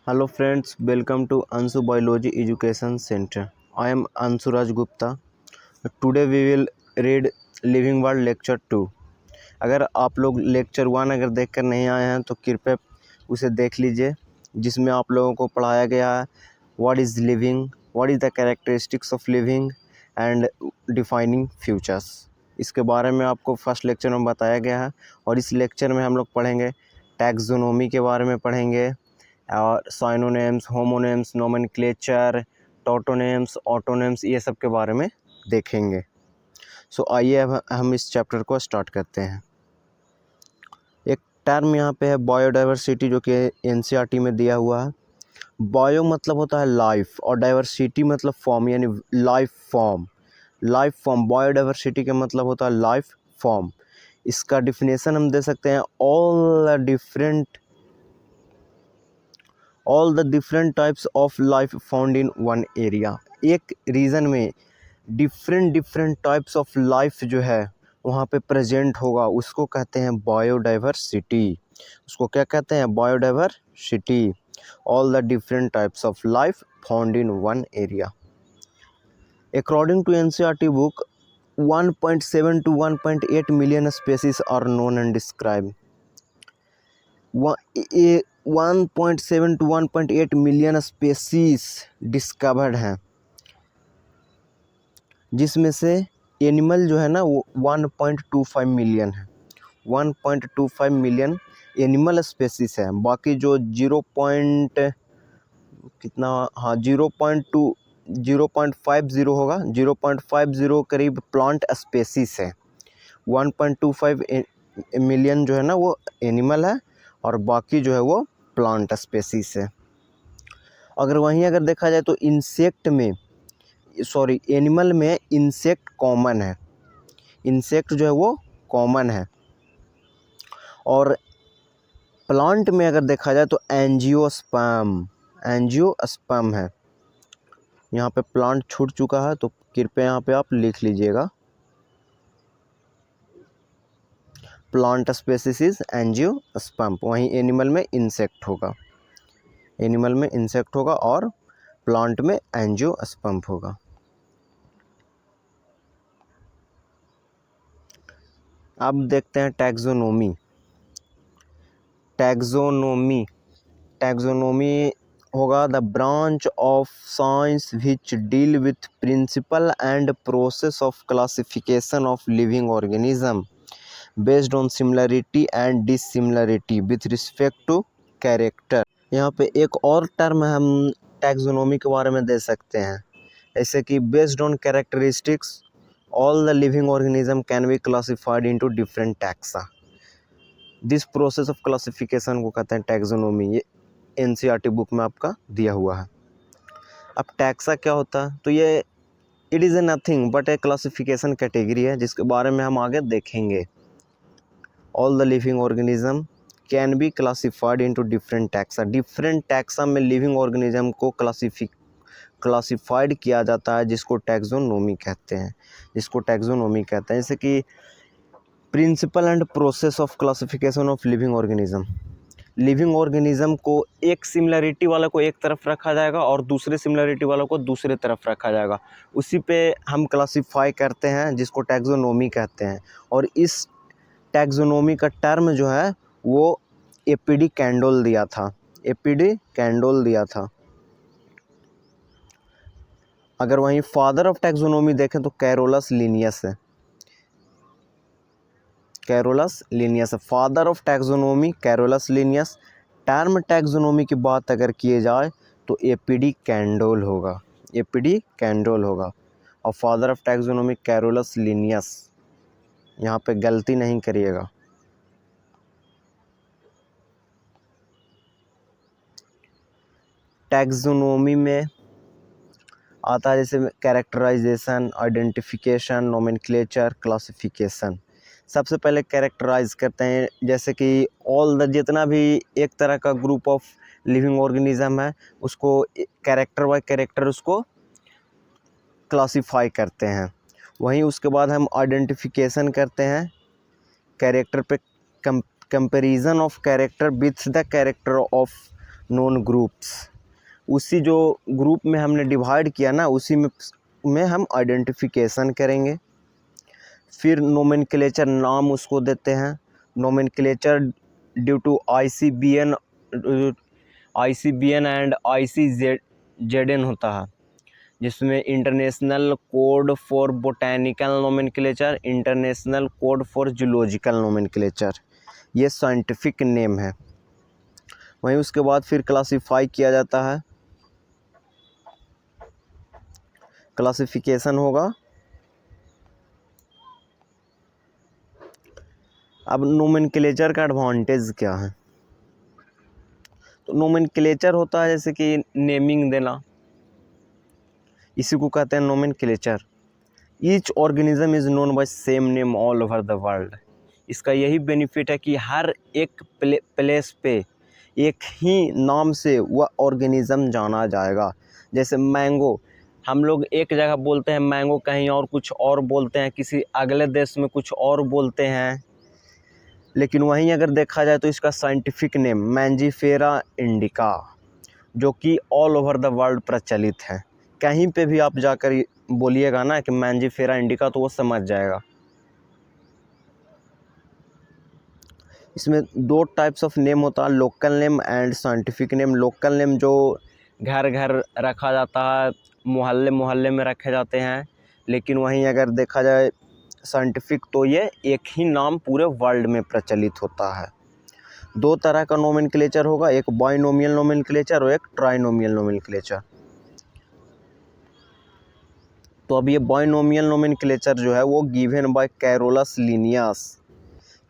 Hello friends, welcome to Ansu Biology Education Center. I am Ansuraj Gupta. Today we will read Living World Lecture 2. अगर आप लोग lecture 1 अगर देखकर नहीं आए हैं तो कृपया उसे देख लीजिए, जिसमें आप लोगों को पढ़ाया गया है what is living, what is the characteristics of living and defining futures. इसके बारे में आपको फर्स्ट लेक्चर में बताया गया है और इस लेक्चर में हम लोग पढ़ेंगे टैक्सोनॉमी के बारे में पढ़ेंगे और साइनोनिम्स, होमोनिम्स, नोमेनक्लेचर, टोटोनिम्स, ऑटोनिम्स, ये सब के बारे में देखेंगे। सो आइए अब हम इस चैप्टर को स्टार्ट करते हैं। एक टर्म यहाँ पे है बायोडाइवर्सिटी, जो कि एनसीईआरटी में दिया हुआ है। बायो मतलब होता है लाइफ और डाइवर्सिटी मतलब फॉर्म, यानी life form. Life form, biodiversity का मतलब होता है लाइफ फॉर्म। इसका डिफिनेशन हम दे सकते हैं all the different types of life found in one area. एक रीजन में डिफरेंट टाइप्स ऑफ लाइफ जो है वहाँ पे प्रेजेंट होगा, उसको कहते हैं बायोडाइवर्सिटी। उसको क्या कहते हैं? Biodiversity. All the different types of life found in one area. According to NCERT book 1.7 to 1.8 million species are known and described. 1.7 to 1.8 million species discovered हैं, जिसमें से एनिमल जो है ना वो 1.25 मिलियन है। 1.25 मिलियन एनिमल स्पेसीज है। बाकी जो 0.50 होगा, 0.50 करीब प्लांट स्पेसीज है। 1.25 मिलियन जो है ना वो एनिमल है और बाकी जो है वो प्लांट स्पेसीज है। अगर देखा जाए तो एनिमल में इंसेक्ट कॉमन है। इंसेक्ट जो है वो कॉमन है। और प्लांट में अगर देखा जाए तो एंजियोस्पर्म है। यहाँ पे प्लांट छूट चुका है तो कृपया यहाँ पे आप लिख लीजिएगा। Plant species is angiosperm. वहीं एनिमल में इंसेक्ट होगा और प्लांट में एंजियोस्पर्म होगा। अब देखते हैं टैक्सोनॉमी। टैक्सोनॉमी होगा the branch of science which deal with principle and process of classification of living organism based on similarity and dissimilarity with respect to character. यहाँ पे एक और टर्म हम टैक्सोनॉमी के बारे में दे सकते हैं, जैसे कि based on characteristics all the living organism can be classified into different taxa. This process of classification को कहते हैं टैक्सोनॉमी। ये एनसीईआरटी बुक में आपका दिया हुआ है। अब टैक्सा क्या होता है? तो ये it is a nothing but a classification category है, जिसके बारे में हम आगे देखेंगे। All the living organism can be classified into different taxa. Different taxa में लिविंग ऑर्गेनिज्म को क्लासिफाइड किया जाता है, जिसको टैक्सोनॉमी कहते हैं। जैसे कि principle and process of classification of living organism को एक सिमिलरिटी वाला को एक तरफ रखा जाएगा और दूसरे सिमिलरिटी वाला को दूसरे तरफ रखा जाएगा। उसी पे हम क्लासिफाई करते हैं, जिसको टैक्सोनॉमी कहते हैं। और इस टैक्सोनॉमी का टर्म जो है वो एपीडी कैंडोल दिया था। अगर वहीं फादर ऑफ टैक्सोनॉमी देखें तो कैरोलस लिनियस है। Father of taxonomy Carolus Linnaeus. Term taxonomy की बात अगर किए जाए तो एपीडी कैंडोल होगा और father of taxonomy Carolus Linnaeus. यहाँ पे गलती नहीं करिएगा। टैक्सोनॉमी में आता है जैसे कैरेक्टराइजेशन, आइडेंटिफिकेशन, नोमेनक्लेचर, क्लासिफिकेशन। सबसे पहले कैरेक्टराइज करते हैं, जैसे कि जितना भी एक तरह का ग्रुप ऑफ लिविंग ऑर्गेनिज्म है उसको कैरेक्टर बाय कैरेक्टर उसको क्लासिफाई करते हैं। वहीं उसके बाद हम आइडेंटिफिकेशन करते हैं, कैरेक्टर पे comparison of character with the character of known groups. उसी जो ग्रुप में हमने डिवाइड किया ना, उसी में हम आइडेंटिफिकेशन करेंगे। फिर नोमेनक्लेचर नाम उसको देते हैं। Nomenclature due to ICBN and ICZN होता है, जिसमें international code for botanical nomenclature, international code for zoological nomenclature, ये साइंटिफिक नेम है। वहीं उसके बाद फिर क्लासिफाई किया जाता है, क्लासिफिकेशन होगा। अब नोमेनक्लेचर का एडवांटेज क्या है? तो नोमेनक्लेचर होता है जैसे कि नेमिंग देना, इसी को कहते हैं nomenclature. Each organism is known by same name all over the world. इसका यही बेनिफिट है कि हर एक प्लेस पे एक ही नाम से वह ऑर्गेनिज्म जाना जाएगा। जैसे मैंगो, हम लोग एक जगह बोलते हैं मैंगो, कहीं और कुछ और बोलते हैं, किसी अगले देश में कुछ और बोलते हैं। लेकिन वहीं अगर देखा जाए तो इसका साइंटिफिक नेम मैंजीफेरा इंडिका, जो कि ऑल ओवर द वर्ल्ड प्रचलित है। कहीं पे भी आप जाकर बोलिएगा ना कि मैंजीफेरा इंडिका, तो वो समझ जाएगा। इसमें 2 टाइप्स ऑफ नेम होता है, local name and scientific name. Local name जो घर घर रखा जाता है, मोहल्ले मोहल्ले में रखे जाते हैं। लेकिन वहीं अगर देखा जाए साइंटिफिक, तो ये एक ही नाम पूरे वर्ल्ड में प्रचलित होता है। 2 तरह का नोमेनक्लेचर होगा, एक बाइनोमियल नोमेनक्लेचर और एक ट्राइनोमियल नोमेनक्लेचर। तो अब ये बाइनोमियल नोमेनक्लेचर जो है वो given by Carolus Linnaeus.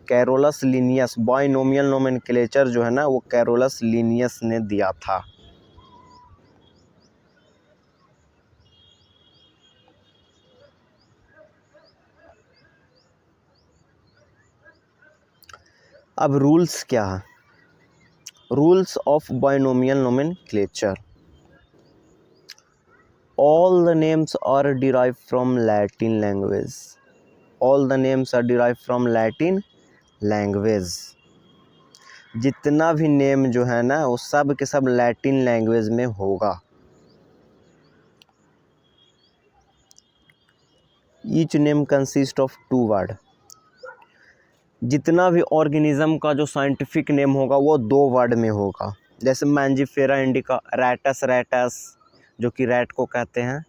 Carolus Linnaeus binomial nomenclature जो है ना, वो कैरोलस लिनियस ने दिया था। अब रूल्स क्या है? Rules of binomial nomenclature. All the names are derived from Latin language. All the names are derived from Latin language. जितना भी नेम जो है ना, वो सब के सब लैटिन लैंग्वेज में होगा। Each name consist of 2 word. जितना भी ऑर्गेनिज्म का जो साइंटिफिक नेम होगा वो 2 वर्ड में होगा। जैसे मैंजीफेरा इंडिका, रैटस रैटस, जो कि रैट को कहते हैं,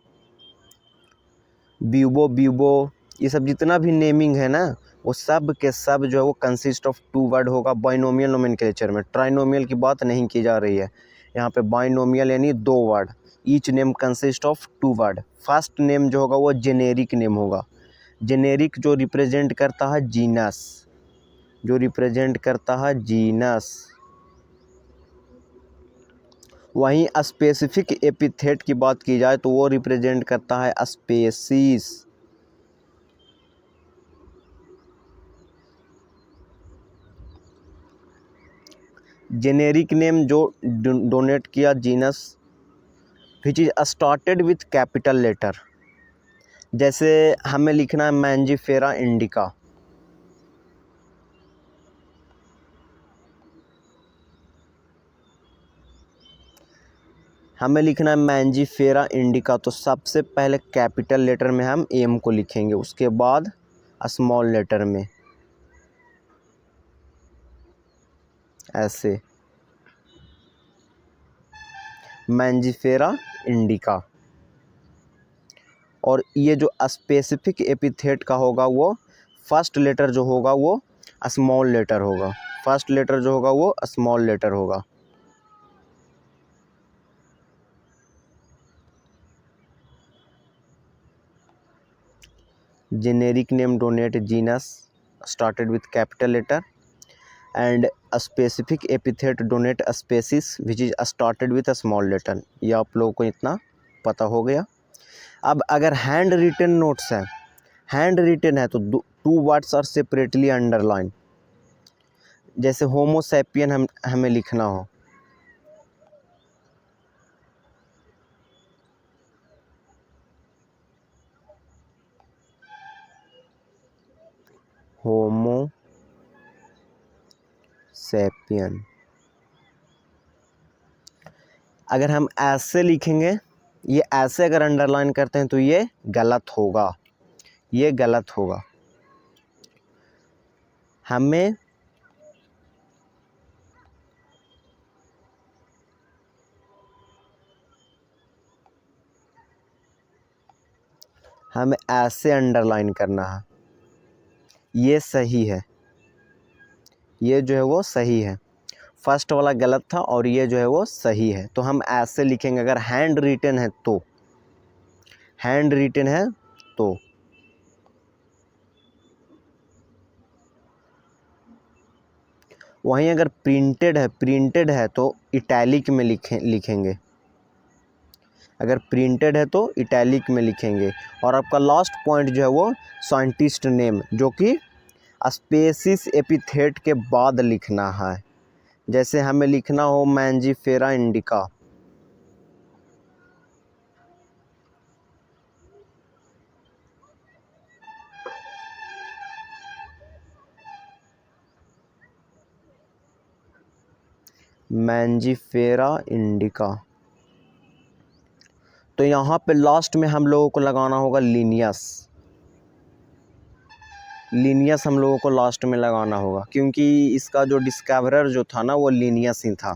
ब्यूबो ब्यूबो, ये सब जितना भी नेमिंग है ना, वो सब के सब जो है वो कंसिस्ट ऑफ 2 वर्ड होगा बाइनोमियल नोमेनक्लेचर में। ट्राइनोमियल की बात नहीं की जा रही है यहाँ पे, बाइनोमियल यानी 2 word. Each name consist of 2 word. First name जो होगा वो जेनेरिक नेम होगा। जेनेरिक जो रिप्रेजेंट करता है जीनस, जो रिप्रेजेंट करता है जीनस। वहीं स्पेसिफिक एपिथेट की बात की जाए तो वो रिप्रेजेंट करता है स्पेसीज। जेनेरिक नेम जो डोनेट किया genus, which is started with capital letter. जैसे हमें लिखना है मैंजीफेरा इंडिका, हमें लिखना है मैंजीफेरा इंडिका, तो सबसे पहले कैपिटल लेटर में हम एम को लिखेंगे, उसके बाद स्मॉल लेटर में ऐसे मैंजीफेरा इंडिका। और ये जो स्पेसिफिक एपिथेट का होगा वो फर्स्ट लेटर जो होगा वो स्मॉल लेटर होगा। फर्स्ट लेटर जो होगा वो स्मॉल लेटर होगा। Generic name denote genus started with capital letter and specific epithet denote species which is started with small letter. ये आप लोगों को इतना पता हो गया। अब अगर हैंड रिटन नोट्स हैं, हैंड रिटन है तो 2 वर्ड्स आर सेपरेटली अंडरलाइन। जैसे होमोसैपियन हमें लिखना हो, होमोसैपियन, अगर हम ऐसे लिखेंगे, ये ऐसे अगर अंडरलाइन करते हैं तो ये गलत होगा, ये गलत होगा। हमें ऐसे अंडरलाइन करना है, ये सही है, ये जो है वो सही है। फर्स्ट वाला गलत था और ये जो है वो सही है, तो हम ऐसे लिखेंगे। अगर हैंड रिटन है तो, हैंड रिटन है तो। वहीं अगर प्रिंटेड है तो इटैलिक में लिखेंगे। अगर प्रिंटेड है तो इटैलिक में लिखेंगे। और आपका लास्ट पॉइंट जो है वो साइंटिस्ट नेम, जो कि स्पेसिस एपिथेट के बाद लिखना है। जैसे हमें लिखना हो मैंजीफेरा इंडिका, मैंजीफेरा इंडिका, तो यहाँ पे लास्ट में हम लोगों को लगाना होगा लिनियस। लिनियस हम लोगों को लास्ट में लगाना होगा, क्योंकि इसका जो डिस्कवरर जो था ना वो लिनियस ही था।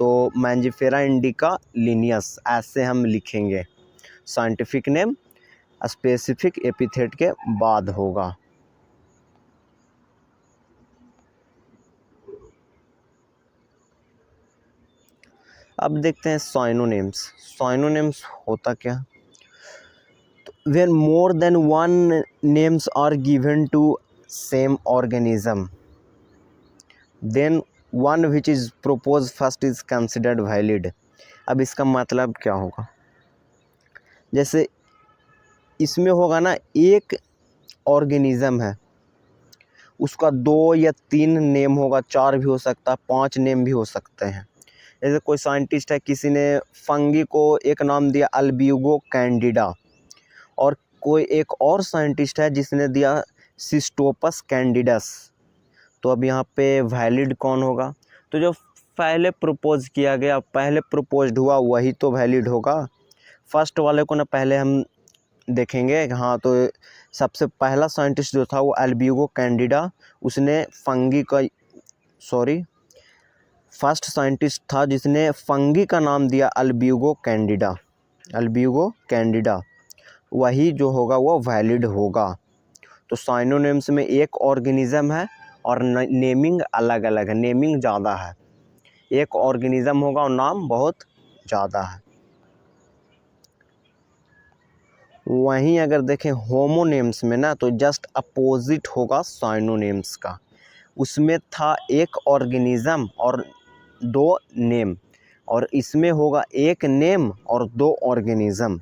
तो मैंजीफेरा इंडिका लिनियस ऐसे हम लिखेंगे। साइंटिफिक नेम स्पेसिफिक एपिथेट के बाद होगा। अब देखते हैं साइनोनिम्स। साइनोनिम्स होता क्या? When more than one names are given to same organism, then one which is proposed first is considered valid। अब इसका मतलब क्या होगा? जैसे इसमें होगा ना, एक ऑर्गेनिज्म है, उसका 2 या 3 नेम होगा, 4 भी हो सकता है, 5 नेम भी हो सकते हैं। जैसे कोई साइंटिस्ट है, किसी ने फंगी को एक नाम दिया अल्ब्यूगो कैंडिडा, और कोई एक और साइंटिस्ट है जिसने दिया सिस्टोपस कैंडिडस। तो अब यहाँ पे वैलिड कौन होगा? तो जो पहले प्रपोज किया गया, पहले प्रपोज्ड हुआ, वही तो वैलिड होगा। फर्स्ट वाले को ना पहले हम देखेंगे। हाँ, तो सबसे पहला साइंटिस्ट जो था वो अल्ब्यूगो कैंडिडा, उसने फंगी का फर्स्ट साइंटिस्ट था जिसने फंगी का नाम दिया अल्ब्यूगो कैंडिडा। अल्ब्यूगो कैंडिडा वही जो होगा वो वैलिड होगा। तो साइनोनिम्स में एक ऑर्गेनिज्म है और नेमिंग अलग अलग है, नेमिंग ज़्यादा है। एक ऑर्गेनिज्म होगा और नाम बहुत ज़्यादा है। वहीं अगर देखें होमोनेम्स में ना, तो जस्ट अपोजिट होगा साइनोनिम्स का। उसमें था एक ऑर्गेनिज्म और 2 नेम, और इसमें होगा एक नेम और 2 ऑर्गेनिज्म।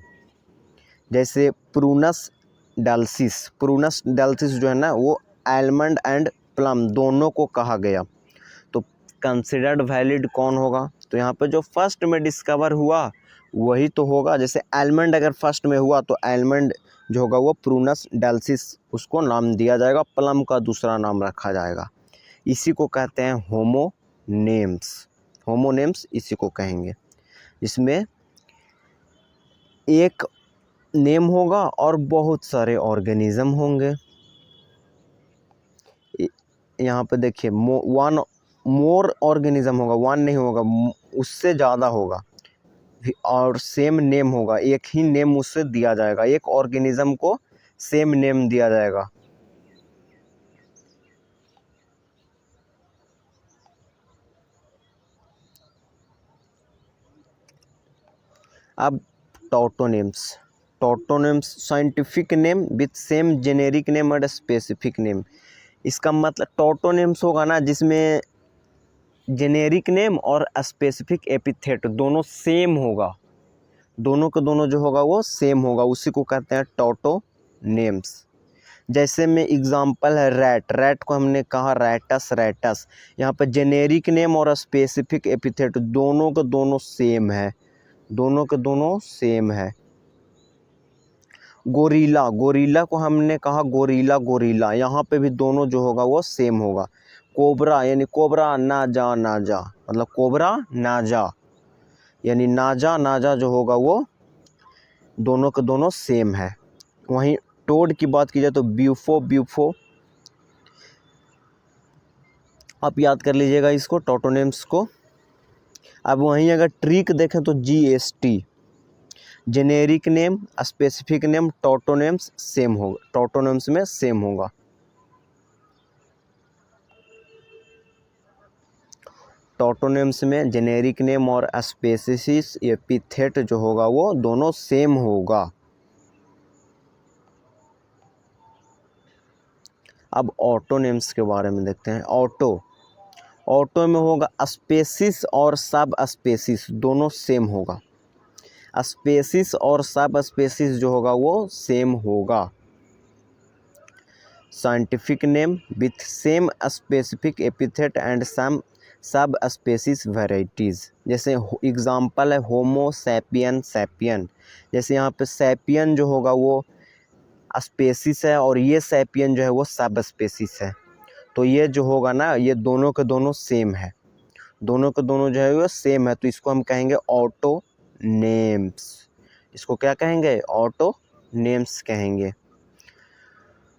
जैसे प्रूनस डाल्सिस जो है ना, वो आलमंड एंड प्लम दोनों को कहा गया। तो कंसिडर्ड वैलिड कौन होगा? तो यहाँ पे जो फर्स्ट में डिस्कवर हुआ वही तो होगा। जैसे आलमंड अगर फर्स्ट में हुआ तो आलमंड जो होगा वो प्रूनस डाल्सिस उसको नाम दिया जाएगा, प्लम का दूसरा नाम रखा जाएगा। इसी को कहते हैं होमोनेम्स। होमोनेम्स इसी को कहेंगे, इसमें एक नेम होगा और बहुत सारे ऑर्गेनिज्म होंगे। यहाँ पे देखिए वन मोर ऑर्गेनिज्म होगा, 1 नहीं होगा, उससे ज़्यादा होगा, और सेम नेम होगा। एक ही नेम उससे दिया जाएगा, एक ऑर्गेनिज्म को सेम नेम दिया जाएगा। अब tautonyms scientific name with same generic name और स्पेसिफिक नेम। इसका मतलब टॉटोनेम्स होगा ना जिसमें जेनेरिक नेम और स्पेसिफिक एपिथेट दोनों सेम होगा, दोनों के दोनों जो होगा वो सेम होगा, उसी को कहते हैं टॉटोनेम्स। जैसे में एग्जांपल है रैट को हमने कहा रैटस। यहाँ पर जेनेरिक नेम और स्पेसिफिक एपिथेट दोनों के दोनों सेम है, दोनों के दोनों सेम है। गोरिल्ला को हमने कहा गोरिल्ला, यहाँ पे भी दोनों जो होगा वो सेम होगा। कोबरा यानी कोबरा नाजा, मतलब कोबरा नाजा, यानी नाजा नाजा जो होगा वो दोनों के दोनों सेम है। वहीं टोड की बात की जाए तो ब्यूफो ब्यूफो, आप याद कर लीजिएगा इसको, टॉटोनेम्स को। अब वहीं अगर ट्रिक देखें तो GST, generic name, specific name, tautonyms same होगा, टॉटोनेम्स में सेम होगा। टॉटोनेम्स में जेनेरिक नेम और स्पेसिस एपिथेट जो होगा वो दोनों सेम होगा। अब ऑटोनेम्स के बारे में देखते हैं। ऑटो में होगा स्पेसिस और सब स्पेसिस दोनों सेम होगा। स्पेसिस और सब स्पेसिस जो होगा वो सेम होगा। Scientific name with same specific epithet and some subspecies varieties, जैसे एग्जांपल है होमो सैपियन सैपियन। जैसे यहाँ पे सैपियन जो होगा वो स्पेसिस है और ये सैपियन जो है वो सब स्पेसिस है। तो ये जो होगा ना, ये दोनों के दोनों सेम है, दोनों के दोनों जो है वो सेम है, तो इसको हम कहेंगे ऑटो नेम्स। इसको क्या कहेंगे? ऑटो नेम्स कहेंगे।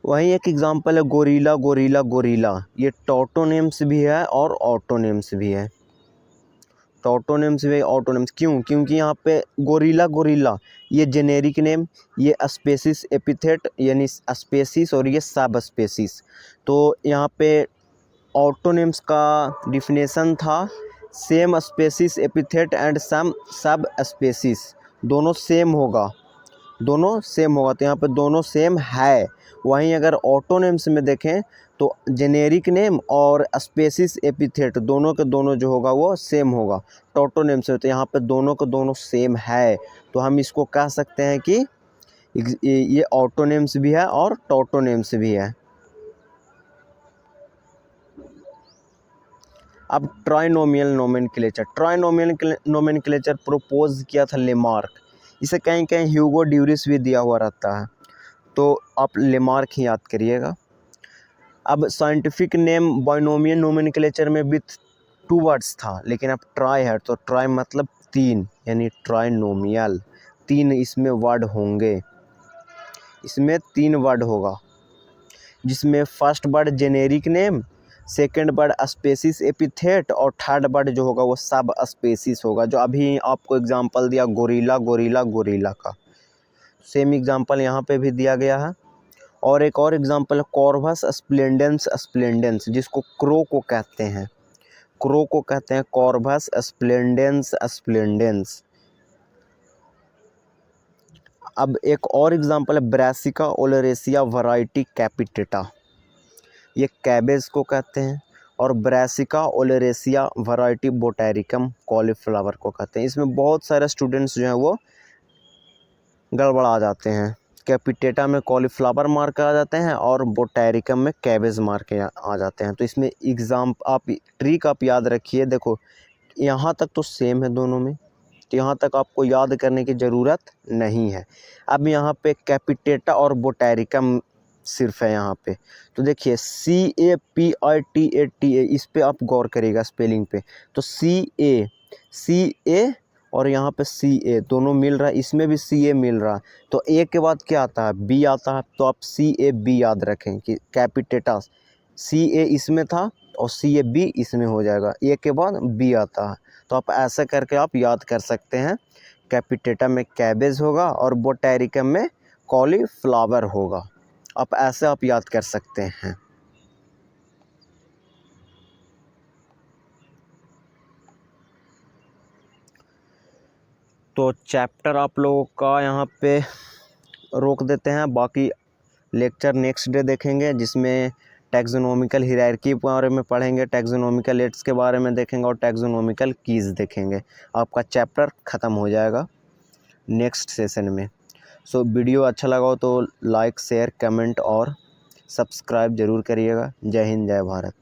वहीं एक एग्जांपल है गोरिल्ला गोरिल्ला गोरिल्ला, ये टॉटोनेम्स भी है और ऑटोनेम्स भी है। टॉटोनेम्स भी ऑटोनेम्स क्यों? क्योंकि यहाँ पे गोरिल्ला गोरिल्ला ये जेनेरिक नेम, ये स्पेसिस एपिथेट यानी स्पेसिस, और ये सब स्पेसिस। तो यहाँ पे ऑटोनेम्स का डिफिनेशन था same species epithet and some subspecies, दोनों सेम होगा, दोनों सेम होगा, तो यहाँ पे दोनों सेम है। वहीं अगर ऑटोनेम्स में देखें तो जेनेरिक नेम और स्पेसिस एपिथेट दोनों के दोनों जो होगा वो सेम होगा। टॉटोनेम्स में तो यहाँ पे दोनों के दोनों सेम है, तो हम इसको कह सकते हैं कि ये ऑटोनेम्स भी है और टॉटोनेम्स भी है। अब trinomial nomenclature, trinomial nomenclature propose किया था लेमार्क। इसे कहीं कहीं ह्यूगो ड्यूरिस भी दिया हुआ रहता है, तो आप लेमार्क ही याद करिएगा। अब साइंटिफिक नेम बाइनोमियल नोमेनक्लेचर में विथ 2 वर्ड्स था, लेकिन अब ट्राई है, तो ट्राई मतलब 3, यानी ट्राइनोमियल, 3 इसमें वर्ड होंगे, इसमें 3 वर्ड होगा, जिसमें first word generic name, second word species epithet और थर्ड वर्ड जो होगा वो सब स्पेसिस होगा। जो अभी आपको एग्जांपल दिया गोरिल्ला गोरिल्ला गोरिल्ला का, सेम एग्जांपल यहाँ पे भी दिया गया है। और एक और एग्जांपल है कॉर्वस स्प्लेंडेंस स्प्लेंडेंस, जिसको क्रो को कहते हैं, क्रो को कहते हैं कॉर्वस स्प्लेंडेंस स्प्लेंडेंस। अब एक और एग्जांपल है ब्रासिका ओलेरेसिया वैरायटी कैपिटेटा, ये कैबेज को कहते हैं, और ब्रासिका ओलेरेसिया वैरायटी बोटेरिकम कॉलीफ्लावर को कहते हैं। इसमें बहुत सारे स्टूडेंट्स जो हैं वो गड़बड़ा जाते हैं, कैपिटेटा में कॉलीफ्लावर मार के आ जाते हैं और बोटेरिकम में कैबेज मार के आ जाते हैं। तो इसमें आप ट्रिक आप याद रखिए, देखो यहाँ तक तो सेम है दोनों में, तो यहाँ तक आपको याद करने की ज़रूरत नहीं है। अब यहाँ पे कैपिटेटा और बोटेरिकम सिर्फ है यहाँ पे, तो देखिए CAPITATA, इस पे आप गौर करिएगा स्पेलिंग पे। तो CA और यहाँ पे CA दोनों मिल रहा है, इसमें भी CA मिल रहा है, तो A के बाद क्या आता है? B आता है, तो आप CAB याद रखें कि कैपिटेटा CA इसमें था और CAB इसमें हो जाएगा, A के बाद B आता है। तो आप ऐसा करके आप याद कर सकते हैं, कैपिटेटा में कैबेज होगा और बोटेरिकम में कॉलीफ्लावर होगा, आप ऐसे आप याद कर सकते हैं। तो चैप्टर आप लोगों का यहाँ पे रोक देते हैं, बाकी लेक्चर नेक्स्ट डे देखेंगे, जिसमें टैक्सोनॉमिकल हायरार्की के बारे में पढ़ेंगे, टैक्सोनॉमिकल एड्स के बारे में देखेंगे और टैक्सोनॉमिकल कीज़ देखेंगे। आपका चैप्टर ख़त्म हो जाएगा नेक्स्ट सेशन में। सो वीडियो अच्छा लगा हो तो लाइक शेयर कमेंट और सब्सक्राइब ज़रूर करिएगा। जय हिंद जय भारत।